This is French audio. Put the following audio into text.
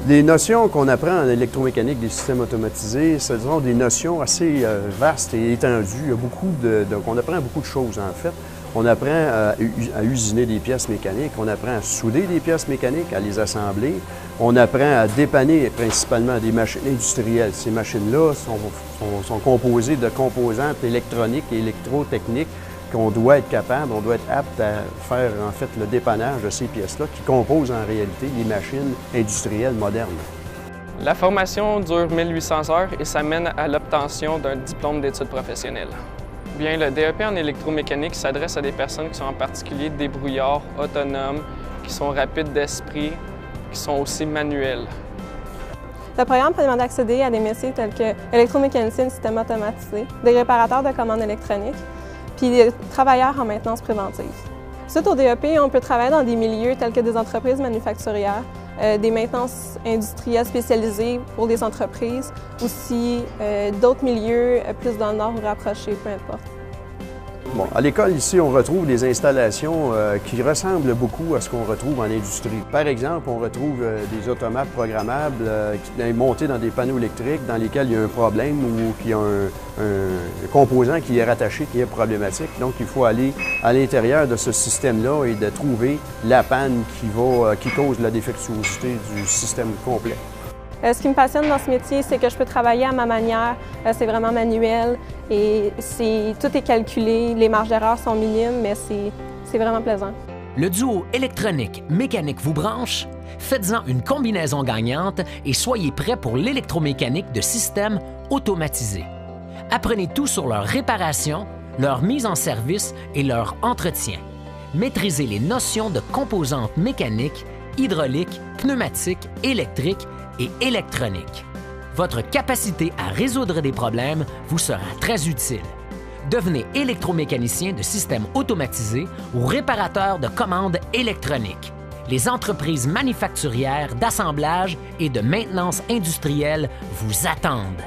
Les notions qu'on apprend en électromécanique des systèmes automatisés, ce sont des notions assez vastes et étendues. On apprend beaucoup de choses, en fait. On apprend à usiner des pièces mécaniques, on apprend à souder des pièces mécaniques, à les assembler. On apprend à dépanner principalement des machines industrielles. Ces machines-là sont composées de composantes électroniques et électrotechniques qu'on doit être capable, on doit être apte à faire en fait le dépannage de ces pièces-là qui composent en réalité les machines industrielles modernes. La formation dure 1800 heures et ça mène à l'obtention d'un diplôme d'études professionnelles. Bien, le DEP en électromécanique s'adresse à des personnes qui sont en particulier débrouillards, autonomes, qui sont rapides d'esprit, qui sont aussi manuels. Le programme peut demander d'accéder à des métiers tels que électromécanicien, système automatisé, des réparateurs de commandes électroniques, puis des travailleurs en maintenance préventive. Suite au DEP, on peut travailler dans des milieux tels que des entreprises manufacturières, des maintenances industrielles spécialisées pour des entreprises, aussi d'autres milieux plus dans le nord ou rapprochés, peu importe. Bon, à l'école, ici, on retrouve des installations qui ressemblent beaucoup à ce qu'on retrouve en industrie. Par exemple, on retrouve des automates programmables montés dans des panneaux électriques dans lesquels il y a un problème ou qu'il y a un composant qui est rattaché, qui est problématique. Donc, il faut aller à l'intérieur de ce système-là et de trouver la panne qui cause la défectuosité du système complet. Ce qui me passionne dans ce métier, c'est que je peux travailler à ma manière. C'est vraiment manuel et tout est calculé. Les marges d'erreur sont minimes, mais c'est vraiment plaisant. Le duo électronique-mécanique vous branche? Faites-en une combinaison gagnante et soyez prêts pour l'électromécanique de systèmes automatisés. Apprenez tout sur leur réparation, leur mise en service et leur entretien. Maîtrisez les notions de composantes mécaniques, hydrauliques, pneumatiques, électriques et électronique. Votre capacité à résoudre des problèmes vous sera très utile. Devenez électromécanicien de systèmes automatisés ou réparateur de commandes électroniques. Les entreprises manufacturières d'assemblage et de maintenance industrielle vous attendent.